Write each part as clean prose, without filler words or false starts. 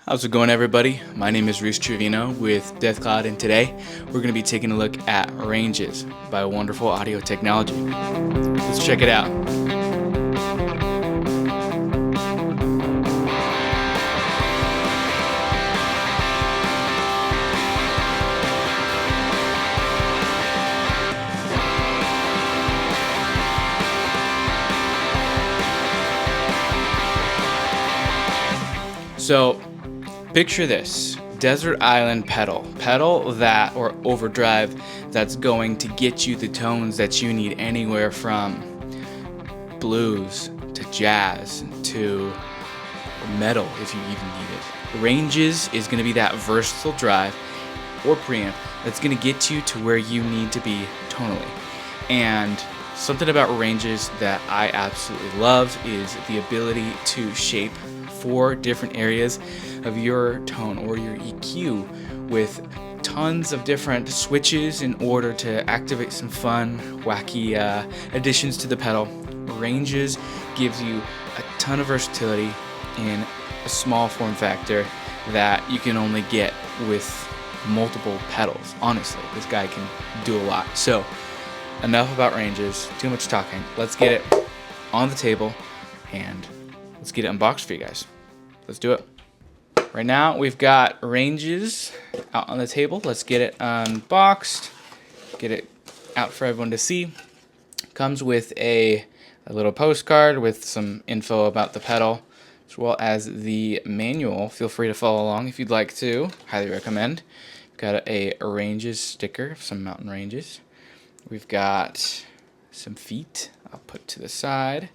How's it going, everybody? My name is Reese Trevino with DeathCloud, and today we're going to be taking a look at Ranges by wonderful audio technology. Let's check it out. So, picture this desert island pedal that or overdrive that's going to get you the tones that you need anywhere from blues to jazz to metal if you even need it. Ranges is going to be that versatile drive or preamp that's going to get you to where you need to be tonally. And something about Ranges that I absolutely love is the ability to shape 4 different areas of your tone or your EQ with tons of different switches in order to activate some fun, wacky additions to the pedal. Ranges gives you a ton of versatility in a small form factor that you can only get with multiple pedals. Honestly, this guy can do a lot. So, enough about Ranges, too much talking. Let's get it on the table and let's get it unboxed for you guys. Let's do it. Right now we've got Ranges out on the table. Let's get it unboxed, get it out for everyone to see. Comes with a little postcard with some info about the pedal, as well as the manual. Feel free to follow along if you'd like to. Highly recommend. We've got a Ranges sticker, some mountain ranges. We've got some feet I'll put to the side.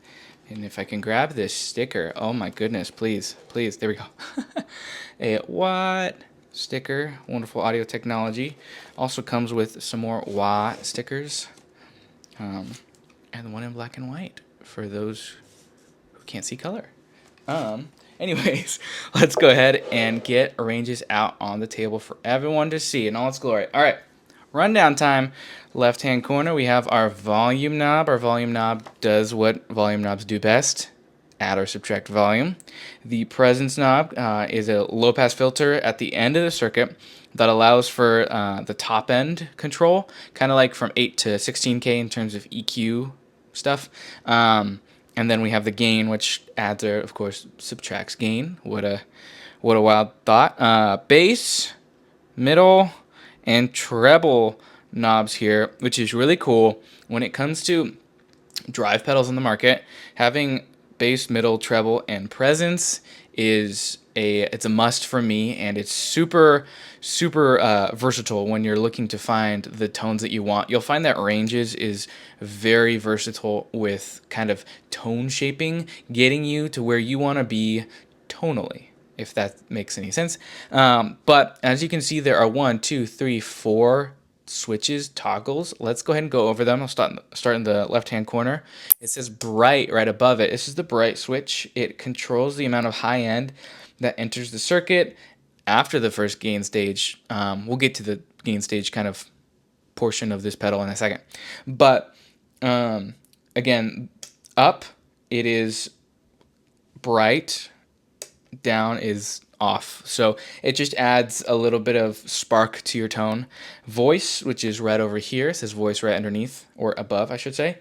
And if I can grab this sticker, oh my goodness, please, there we go. A WAT sticker, wonderful audio technology. Also comes with some more WAT stickers. And one in black and white for those who can't see color. Anyways, let's go ahead and get Ranges out on the table for everyone to see in all its glory. All right. Rundown time. Left hand corner we have our volume knob. Our volume knob does what volume knobs do best: add or subtract volume. The presence knob is a low pass filter at the end of the circuit that allows for the top end control, kind of like from 8 to 16K in terms of EQ stuff. And then we have the gain, which adds or of course subtracts gain. What a wild thought. Bass, middle, and treble knobs here, which is really cool. When it comes to drive pedals in the market, having bass, middle, treble, and presence is it's a must for me, and it's super versatile when you're looking to find the tones that you want. You'll find that Ranges is very versatile with kind of tone shaping, getting you to where you want to be tonally, if that makes any sense. But as you can see, there are 1, 2, 3, 4 switches, toggles. Let's go ahead and go over them. I'll start in the left-hand corner. It says bright right above it. This is the bright switch. It controls the amount of high end that enters the circuit after the first gain stage. We'll get to the gain stage kind of portion of this pedal in a second. But again, up, it is bright. Down is off. So it just adds a little bit of spark to your tone. Voice, which is right over here, it says voice right underneath, or above, I should say.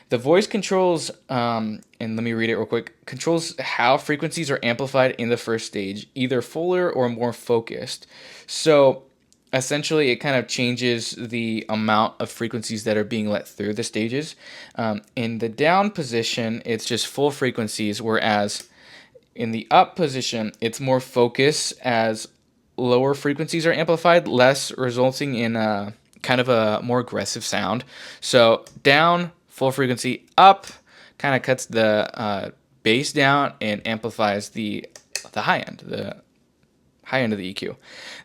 The voice controls, and let me read it real quick, controls how frequencies are amplified in the first stage, either fuller or more focused. So essentially it kind of changes the amount of frequencies that are being let through the stages. In the down position, it's just full frequencies, whereas in the up position, it's more focus as lower frequencies are amplified, less resulting in kind of a more aggressive sound. So down, full frequency; up, kind of cuts the bass down and amplifies the high end, of the EQ.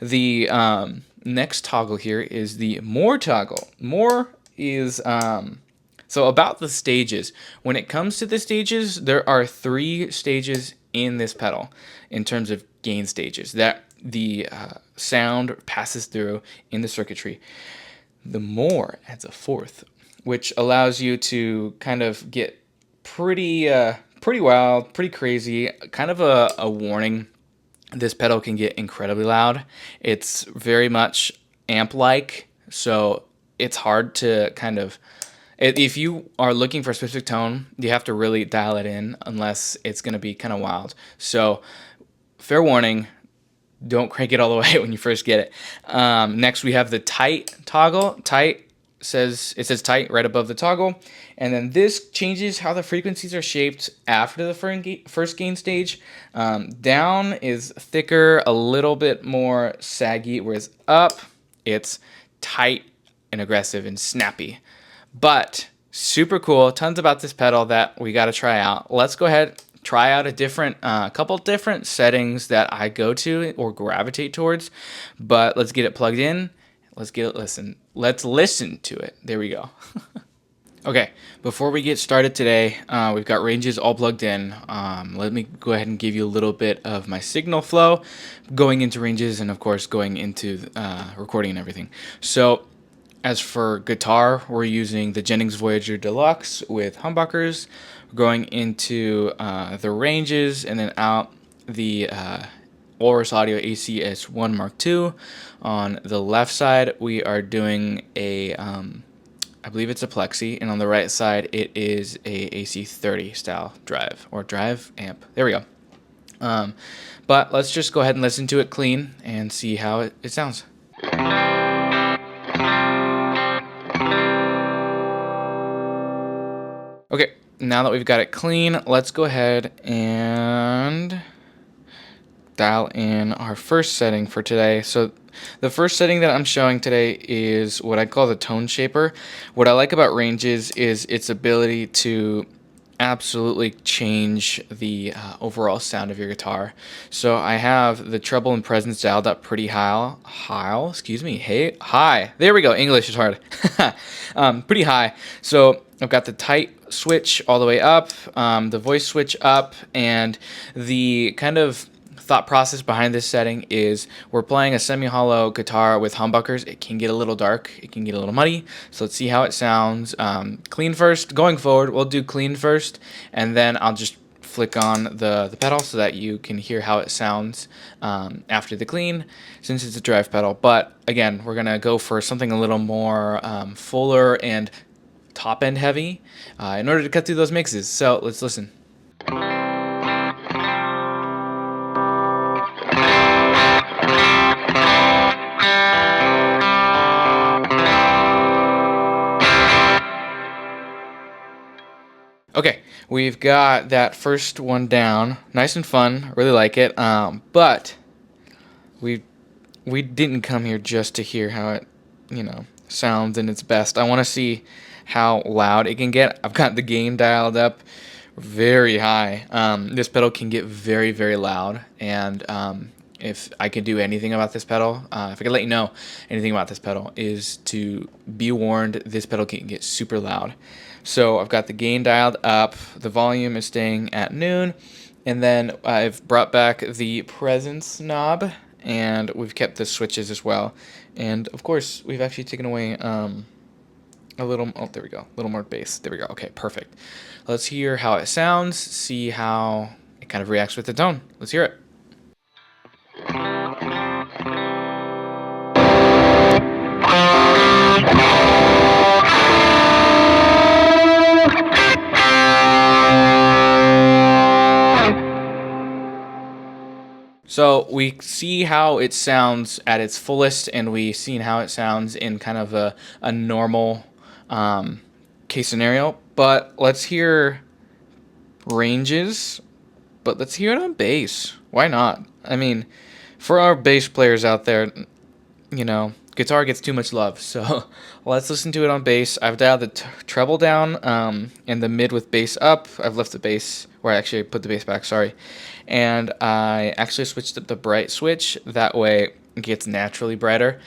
The next toggle here is the more toggle. More is so about the stages. When it comes to the stages, there are 3 stages in this pedal in terms of gain stages that the sound passes through in the circuitry. The more adds a 4th, which allows you to kind of get pretty wild, pretty crazy, kind of a warning this pedal can get incredibly loud. It's very much amp-like, so it's hard to kind of, if you are looking for a specific tone, you have to really dial it in, unless it's going to be kind of wild. So fair warning, don't crank it all the way when you first get it. Next we have the tight toggle. Tight says tight right above the toggle, and then this changes how the frequencies are shaped after the first gain stage. Down is thicker, a little bit more saggy, whereas up it's tight and aggressive and snappy. But super cool, tons about this pedal that we got to try out. Let's go ahead, try out a couple different settings that I go to or gravitate towards, but let's get it plugged in. Let's listen to it. There we go. Okay, before we get started today, we've got ranges all plugged in. Let me go ahead and give you a little bit of my signal flow going into ranges, and of course going into recording and everything. So as for guitar, we're using the Jennings Voyager Deluxe with humbuckers. We're going into the ranges, and then out the Walrus Audio ACS1 Mark II. On the left side, we are doing a, I believe it's a plexi, and on the right side, it is a AC30 style drive, or drive amp. There we go. But let's just go ahead and listen to it clean and see how it sounds. Okay, now that we've got it clean, let's go ahead and dial in our first setting for today. So the first setting that I'm showing today is what I call the tone shaper. What I like about ranges is its ability to absolutely change the overall sound of your guitar. So I have the treble and presence dialed up pretty high. High. There we go. English is hard. Pretty high. So I've got the tight switch all the way up, the voice switch up, and the kind of thought process behind this setting is we're playing a semi-hollow guitar with humbuckers. It can get a little dark, it can get a little muddy, so let's see how it sounds. Clean first. Going forward, we'll do clean first, and then I'll just flick on the pedal so that you can hear how it sounds after the clean, since it's a drive pedal. But again, we're gonna go for something a little more fuller and top end heavy in order to cut through those mixes. So let's listen. Okay, we've got that first one down, nice and fun, really like it, but we didn't come here just to hear how it, sounds in its best. I want to see how loud it can get. I've got the gain dialed up very high. This pedal can get very, very loud, and if I could do anything about this pedal, if I could let you know anything about this pedal, is to be warned, this pedal can get super loud. So I've got the gain dialed up, the volume is staying at noon, and then I've brought back the presence knob, and we've kept the switches as well. And of course, we've actually taken away a little, oh, there we go, a little more bass. There we go. Okay, perfect. Let's hear how it sounds, see how it kind of reacts with the tone. Let's hear it. So we see how it sounds at its fullest, and we see how it sounds in kind of a normal case scenario. But let's hear ranges, but let's hear it on bass. Why not? I mean, for our bass players out there, guitar gets too much love, so let's listen to it on bass. I've dialed the treble down and the mid with bass up. I've left the bass, or actually I put the bass back, sorry. And I actually switched up the bright switch. That way it gets naturally brighter.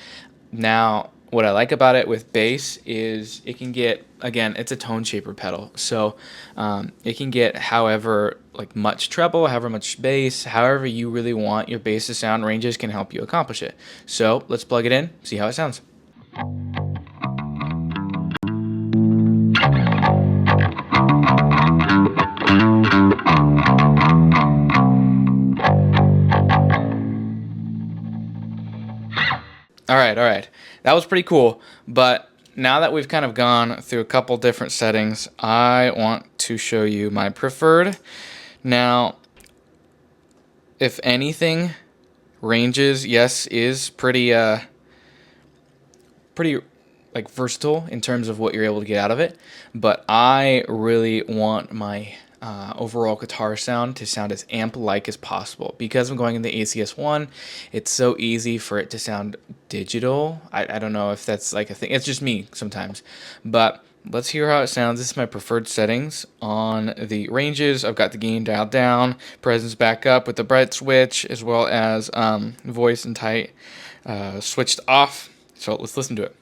Now, what I like about it with bass is it can get, again, it's a tone shaper pedal. So it can get however much treble, however much bass, however you really want your bass to sound. Ranges can help you accomplish it. So let's plug it in, see how it sounds. All right. That was pretty cool. But now that we've kind of gone through a couple different settings, I want to show you my preferred. Now, if anything, ranges, yes, is pretty like versatile in terms of what you're able to get out of it, but I really want my overall guitar sound to sound as amp-like as possible. Because I'm going in the ACS1, it's so easy for it to sound digital. I don't know if that's like a thing. It's just me sometimes. But let's hear how it sounds. This is my preferred settings on the ranges. I've got the gain dialed down, presence back up with the bright switch, as well as voice and tight switched off. So let's listen to it.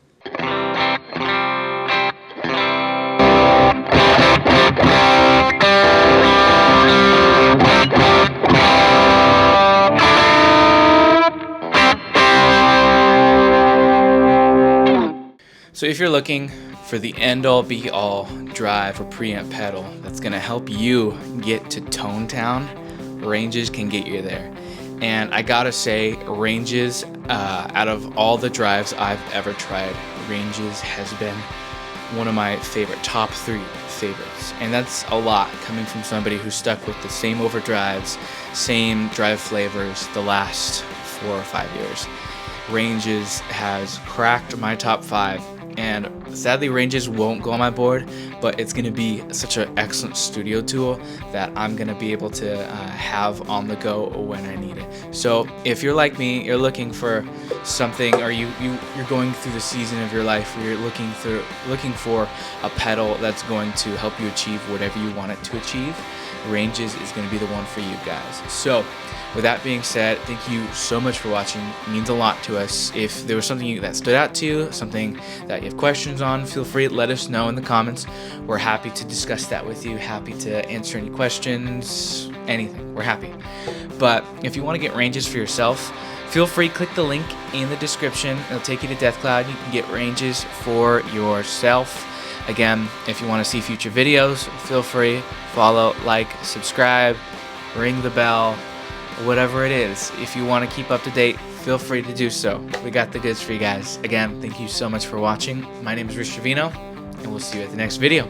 So if you're looking for the end-all be-all drive or preamp pedal that's going to help you get to Tone Town, Ranges can get you there. And I gotta say, Ranges, out of all the drives I've ever tried, Ranges has been one of my favorite, top 3 favorites. And that's a lot coming from somebody who's stuck with the same overdrives, same drive flavors the last 4 or 5 years. Ranges has cracked my top 5, and sadly Ranges won't go on my board, but it's going to be such an excellent studio tool that I'm going to be able to have on the go when I need it. So if you're like me, you're looking for something, or you're going through the season of your life where you're looking for a pedal that's going to help you achieve whatever you want it to achieve, Ranges is going to be the one for you guys. So with that being said, thank you so much for watching. It means a lot to us. If there was something that stood out to you, something that you have questions on, feel free to let us know in the comments. We're happy to discuss that with you, happy to answer any questions, anything. We're happy. But if you want to get Ranges for yourself, feel free to click the link in the description. It'll take you to DeathCloud. You can get Ranges for yourself. Again, if you want to see future videos, feel free, follow, like, subscribe, ring the bell, whatever it is. If you want to keep up to date, feel free to do so. We got the goods for you guys. Again, thank you so much for watching. My name is Rich Trevino, and we'll see you at the next video.